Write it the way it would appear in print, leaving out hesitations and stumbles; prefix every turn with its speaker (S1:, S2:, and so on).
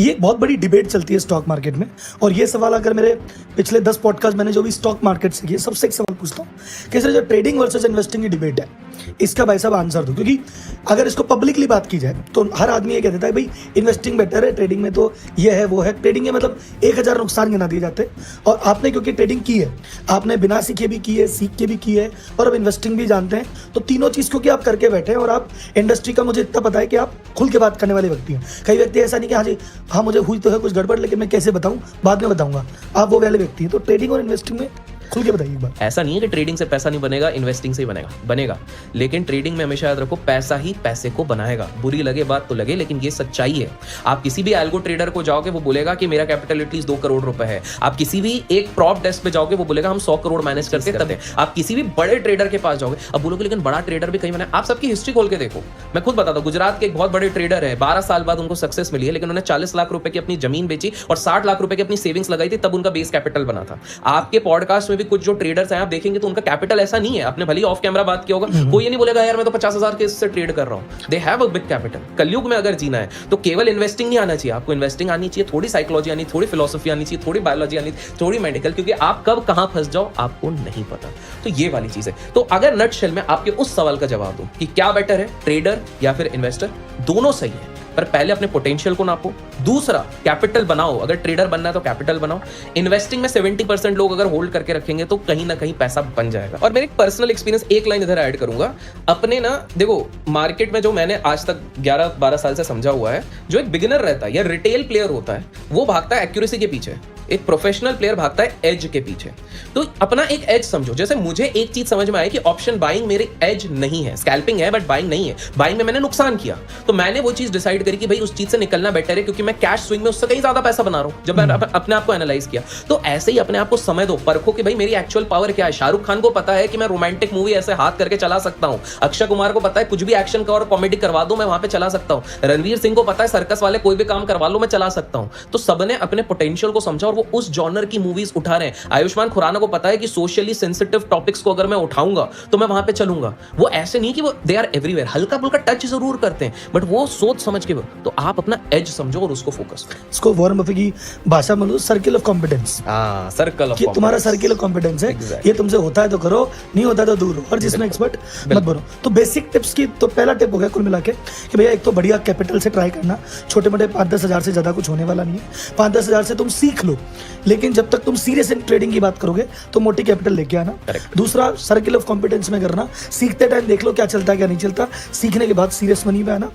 S1: ये एक बहुत बड़ी डिबेट चलती है स्टॉक मार्केट में, और ये सवाल अगर मेरे पिछले 10 पॉडकास्ट मैंने जो भी स्टॉक मार्केट से किए, सबसे एक सवाल पूछता हूँ कि सर जो ट्रेडिंग वर्सेस इन्वेस्टिंग की डिबेट है, इसका भाई साहब आंसर दो। क्योंकि अगर इसको पब्लिकली बात की जाए तो हर आदमी ये कह देता है भाई इन्वेस्टिंग बेटर है, ट्रेडिंग में तो ये है वो है। ट्रेडिंग में मतलब 1000 नुकसान गिना दिए जाते हैं, और आपने क्योंकि ट्रेडिंग की है, आपने बिना सीखे भी की है, सीख के भी की है, और अब इन्वेस्टिंग भी जानते हैं, तो तीनों चीज़ क्योंकि आप करके बैठे हैं और आप इंडस्ट्री का मुझे इतना पता है कि आप खुल के बात करने वाले व्यक्ति हैं। कई व्यक्ति ऐसा नहीं कि हाँ जी हाँ मुझे हुई तो है कुछ गड़बड़, लेकिन मैं कैसे बताऊँ, बाद में बताऊँगा, आप वो वाले व्यक्ति हैं। तो ट्रेडिंग और इन्वेस्टिंग में खुल के बताइए एक बार।
S2: ऐसा नहीं है कि ट्रेडिंग से पैसा नहीं बनेगा, इन्वेस्टिंग से ही बनेगा। लेकिन ट्रेडिंग में हमेशा याद रखो, पैसा ही पैसे को बनाएगा। बुरी लगे बात तो लगे, लेकिन ये सच्चाई है। आप किसी भी एल्गो ट्रेडर को जाओगे, वो बोलेगा कि मेरा कैपिटल एटलीस्ट 2 करोड़ रुपए है। आप किसी भी एक प्रॉप डेस्क पे जाओगे, वो बोलेगा हम 100 करोड़ मैनेज करते हैं। आप किसी भी बड़े ट्रेडर के पास जाओगे, अब बोलोगे लेकिन बड़ा ट्रेडर भी कहीं मैंने, आप सबकी हिस्ट्री खोल के देखो। मैं खुद बताता हूँ, गुजरात के एक बहुत बड़े ट्रेडर है, 12 साल बाद उनको सक्सेस मिली है, लेकिन उन्होंने 40 लाख रुपए की अपनी जमीन बेची और 60 लाख रुपए की अपनी सेविंग्स लगाई थी, तब उनका बेस कैपिटल बना था। आपके पॉडकास्ट में भी कुछ जो ट्रेडर्स आप देखेंगे तो उनका कैपिटल ऐसा नहीं है। आपने भले ऑफ कैमरा बात किया होगा, कोई ये नहीं बोलेगा यार मैं तो 50,000 के इससे ट्रेड कर रहा हूं। They have a big capital. कलयुग में अगर जीना है तो केवल इन्वेस्टिंग नहीं आना चाहिए, आपको इन्वेस्टिंग आनी चाहिए, थोड़ी साइकोलॉजी आनी, थोड़ी फिलोसफी आनी चाहिए, थोड़ी बायोलॉजी आनी, थोड़ी मेडिकल, क्योंकि आप कब कहां फंस जाओ आपको नहीं पता। तो ये वाली चीज है। तो अगर नटशेल में आपके उस सवाल का जवाब दूं कि क्या बेटर है, ट्रेडर या फिर इन्वेस्टर, दोनों सही है, पर पहले अपने पोटेंशियल को नापो। दूसरा, कैपिटल बनाओ। अगर ट्रेडर बनना है तो कैपिटल बनाओ। इन्वेस्टिंग में 70% लोग अगर होल्ड करके रखेंगे तो कहीं ना कहीं पैसा बन जाएगा। और मेरे पर्सनल एक्सपीरियंस, एक लाइन इधर ऐड करूंगा अपने ना, देखो मार्केट में जो मैंने आज तक 11-12 साल से समझा हुआ है, जो एक बिगिनर रहता है या रिटेल प्लेयर होता है, वो भागता है एक्यूरेसी के पीछे, एक प्रोफेशनल प्लेयर भागता है एज के पीछे। तो अपना एक एज समझो। जैसे मुझे एक चीज समझ में आई कि ऑप्शन बाइंग मेरी एज नहीं है, स्कैल्पिंग है बट बाइंग नहीं है। बाइंग में मैंने नुकसान किया, तो मैंने वो चीज डिसाइड करी कि भाई उस चीज से निकलना बेटर है, क्योंकि मैं कैश स्विंग में उससे कहीं ज्यादा पैसा बना रहा हूं। जब मैंने अपने आप को एनालाइज किया, तो ऐसे ही अपने आप को समय दो, परखो कि भाई मेरी एक्चुअल पावर क्या है। शाहरुख खान को पता है कि मैं रोमांटिक मूवी ऐसे हाथ करके चला सकता हूं। अक्षय कुमार को पता है कुछ भी एक्शन का और कॉमेडी करवा दो मैं वहां पे चला सकता हूं। रणवीर सिंह को पता है सर्कस वाले कोई भी काम करवा लो मैं चला सकता हूं। तो सबने अपने पोटेंशियल को समझा और वो उस जॉनर की मूवीज उठा रहे हैं। आयुष्मान खुराना को पता है कि सोशली सेंसिटिव टॉपिक्स को अगर मैं उठाऊंगा तो मैं वहां पे चलूंगा। वो ऐसे नहीं कि वो दे आर एवरीवेयर, हल्का फुल्का टच जरूर करते हैं, बट वो सोच समझ के। तो आप अपना एज समझो और उसको फोकस करो।
S1: इसको वॉरेन बफेट की भाषा में circle of competence.
S2: Circle of,
S1: ये तुम्हारा सर्किल ऑफ कॉम्पिटेंस है। ये तुमसे होता है तो करो, नहीं होता तो दूर हो, और जिसमें एक्सपर्ट मत बनो। तो बेसिक टिप्स की तो पहला टिप हो गया कुल मिला के कि भैया एक तो बढ़िया कैपिटल से ट्राई करना। छोटे मोटे 5-10 हज़ार से ज्यादा कुछ होने वाला नहीं है। 5-10 हज़ार से तुम सीख लो, लेकिन जब तक तुम सीरियस ट्रेडिंग की बात करोगे तो मोटी कैपिटल लेके आना। दूसरा, सर्किल ऑफ कॉम्पिटेंस में करना। सीखते टाइम देख लो क्या चलता है क्या नहीं चलता, सीखने के बाद सीरियस मनी में आना।